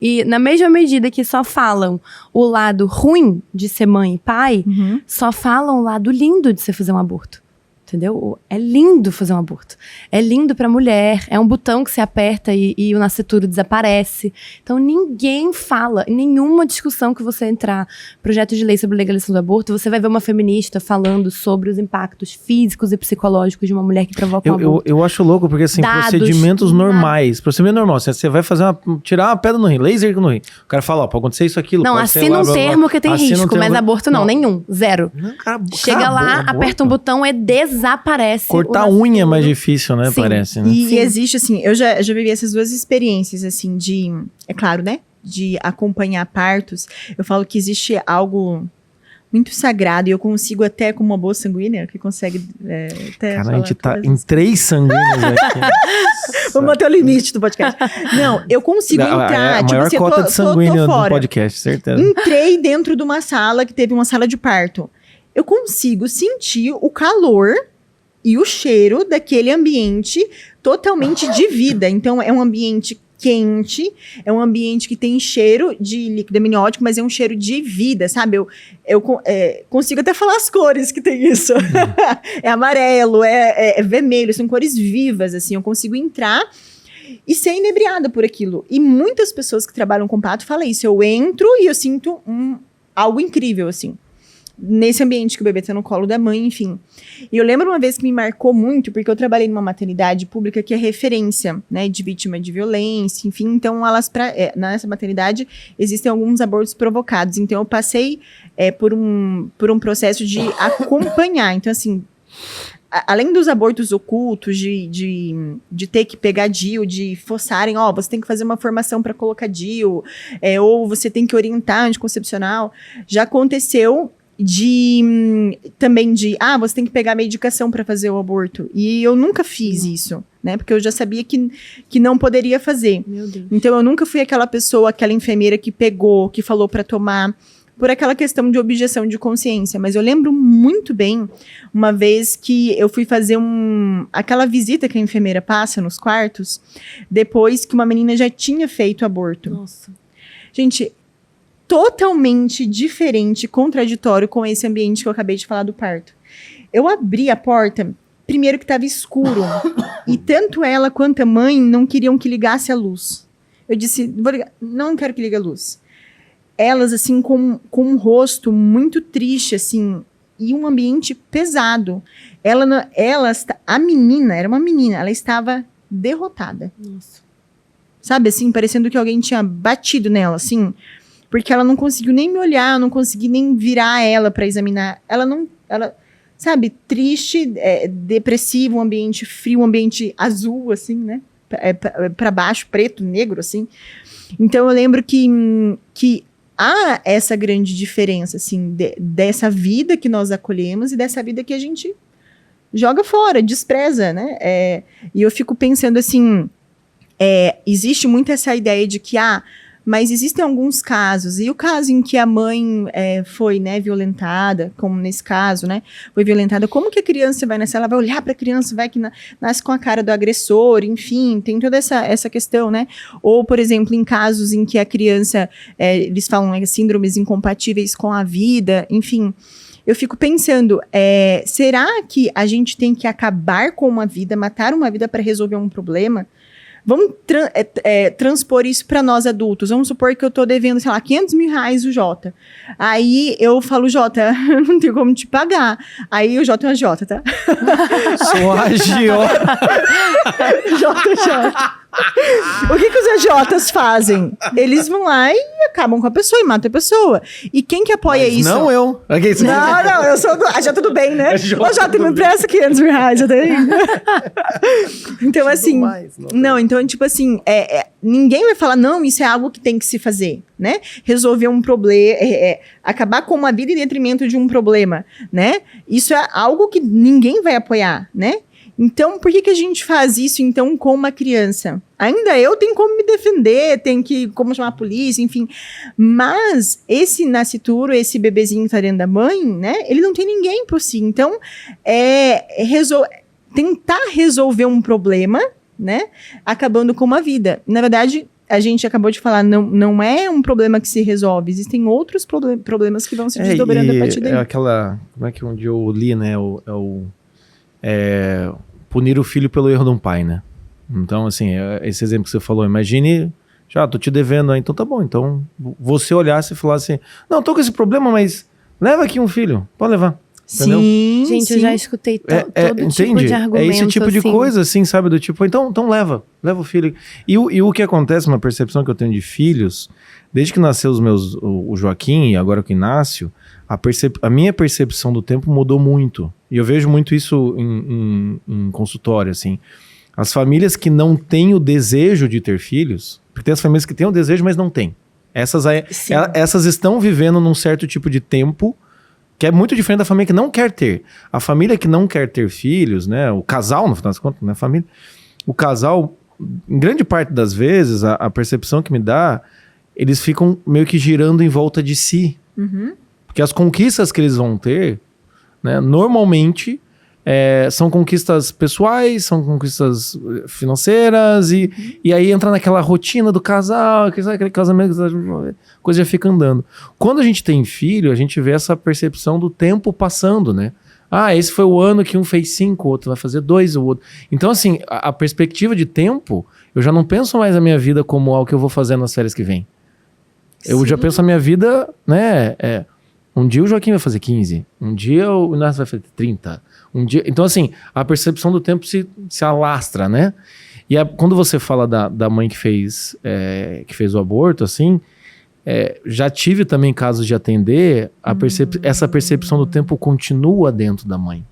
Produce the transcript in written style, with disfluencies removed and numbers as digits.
E na mesma medida que só falam o lado ruim de ser mãe e pai, só falam o lado lindo de você fazer um aborto. Entendeu? É lindo fazer um aborto. É lindo pra mulher. É um botão que você aperta e o nascituro desaparece. Então ninguém fala, em nenhuma discussão que você entrar, projeto de lei sobre legalização do aborto, você vai ver uma feminista falando sobre os impactos físicos e psicológicos de uma mulher que provoca um aborto. Eu acho louco, porque assim, procedimentos normais, procedimento normal, você vai fazer tirar uma pedra no rim, laser no rim. O cara fala, ó, pode acontecer isso, aquilo. Não, assina um termo que tem risco, mas aborto não, nenhum, zero. Não, cara, chega lá, aperta um botão, desaparece. Cortar a unha é mais difícil, né? Sim. Parece, né? E existe, assim, eu já vivi essas duas experiências, assim, é claro, né? De acompanhar partos. Eu falo que existe algo muito sagrado, e eu consigo até, como uma boa sanguínea, que consegue até... Cara, a gente tá em 3 sanguíneos aqui. Vamos bater o limite do podcast. Não, eu consigo entrar. A maior assim, cota de sanguíneo do podcast, certeza. Entrei dentro de uma sala que teve uma sala de parto. Eu consigo sentir o calor e o cheiro daquele ambiente totalmente de vida. Então, é um ambiente quente, é um ambiente que tem cheiro de líquido amniótico, mas é um cheiro de vida, sabe? Eu consigo até falar as cores que tem isso. É amarelo, é vermelho, são cores vivas, assim. Eu consigo entrar e ser inebriada por aquilo. E muitas pessoas que trabalham com parto falam isso. Eu entro e eu sinto algo incrível, assim. Nesse ambiente que o bebê tá no colo da mãe, enfim. E eu lembro uma vez que me marcou muito, porque eu trabalhei numa maternidade pública que é referência, né, de vítima de violência, enfim. Então, nessa maternidade existem alguns abortos provocados. Então, eu passei por um processo de acompanhar. Então, assim, além dos abortos ocultos, de ter que pegar DIU, de forçarem, você tem que fazer uma formação para colocar DIU, ou você tem que orientar anticoncepcional, já aconteceu também você tem que pegar medicação para fazer o aborto. E eu nunca fiz isso, né? Porque eu já sabia que não poderia fazer. Meu Deus. Então eu nunca fui aquela pessoa, aquela enfermeira que pegou, que falou para tomar, por aquela questão de objeção de consciência. Mas eu lembro muito bem uma vez que eu fui fazer aquela visita que a enfermeira passa nos quartos, depois que uma menina já tinha feito aborto. Nossa. Gente, totalmente diferente, contraditório com esse ambiente que eu acabei de falar do parto. Eu abri a porta, primeiro que estava escuro, e tanto ela quanto a mãe não queriam que ligasse a luz. Eu disse, vou ligar. Não quero que ligue a luz. Elas, assim, com um rosto muito triste, assim, e um ambiente pesado. A menina, era uma menina, ela estava derrotada. Nossa. Sabe, assim, parecendo que alguém tinha batido nela, assim, porque ela não conseguiu nem me olhar, não consegui nem virar ela para examinar. Ela, sabe, triste, depressiva, um ambiente frio, um ambiente azul, assim, né? Para baixo, preto, negro, assim. Então, eu lembro que há essa grande diferença, assim, dessa vida que nós acolhemos e dessa vida que a gente joga fora, despreza, né? E eu fico pensando, assim, existe muito essa ideia de que, mas existem alguns casos, e o caso em que a mãe foi, né, violentada, como nesse caso, né, foi violentada, como que a criança vai nascer? Ela vai olhar para a criança, vai que nasce com a cara do agressor, enfim, tem toda essa questão, né? Ou, por exemplo, em casos em que a criança, eles falam síndromes incompatíveis com a vida, enfim. Eu fico pensando, será que a gente tem que acabar com uma vida, matar uma vida para resolver um problema? Vamos transpor isso para nós adultos. Vamos supor que eu tô devendo, sei lá, R$500 mil o Jota. Aí eu falo, Jota, não tenho como te pagar. Aí o Jota é uma Jota, tá? Sou agiota. Jota. O que os AJs fazem? Eles vão lá e acabam com a pessoa e matam a pessoa. E quem que apoia isso? Não eu. Não, eu sou do... já tudo bem, né? Ô, Jota, me empresta R$500 mil, já tem. Então, assim... Então, tipo assim, ninguém vai falar, não, isso é algo que tem que se fazer, né? Resolver um problema, acabar com uma vida em detrimento de um problema, né? Isso é algo que ninguém vai apoiar, né? Então, por que a gente faz isso, então, com uma criança? Ainda eu tenho como me defender, tenho como chamar a polícia, enfim. Mas esse nascituro, esse bebezinho que tá dentro da mãe, né? Ele não tem ninguém por si. Então, tentar resolver um problema, né? Acabando com uma vida. Na verdade, a gente acabou de falar, não é um problema que se resolve. Existem outros problemas que vão se desdobrando a partir daí. É aquela... Como é que um dia eu li, né? Punir o filho pelo erro de um pai, né? Então, assim, esse exemplo que você falou, imagine... Já, tô te devendo, então tá bom. Então, você olhasse e falasse, não, tô com esse problema, mas leva aqui um filho, pode levar. Entendeu? Sim, gente, eu já escutei todo tipo entende? de argumento. É esse tipo de coisa, assim, sabe? Do tipo, então leva o filho. E o que acontece, uma percepção que eu tenho de filhos, desde que nasceu o Joaquim e agora o Inácio, a minha percepção do tempo mudou muito. E eu vejo muito isso em consultório, assim. As famílias que não têm o desejo de ter filhos, porque tem as famílias que têm o desejo, mas não têm. Essas estão vivendo num certo tipo de tempo que é muito diferente da família que não quer ter. A família que não quer ter filhos, né? O casal, no final das contas, né? Família. O casal, em grande parte das vezes, a percepção que me dá, eles ficam meio que girando em volta de si. Uhum. Porque as conquistas que eles vão ter, né? Normalmente... são conquistas pessoais, são conquistas financeiras, e aí entra naquela rotina do casal, aquele casamento, a coisa já fica andando. Quando a gente tem filho, a gente vê essa percepção do tempo passando, né? Esse foi o ano que um fez 5, o outro vai fazer 2, o outro... Então, assim, a perspectiva de tempo, eu já não penso mais a minha vida como algo que eu vou fazer nas férias que vem. Eu já penso a minha vida, né? Um dia o Joaquim vai fazer 15, um dia o Inácio vai fazer 30, um dia... Então, assim, a percepção do tempo se alastra, né? E quando você fala da mãe que fez o aborto, assim, já tive também casos de atender, essa percepção do tempo continua dentro da mãe.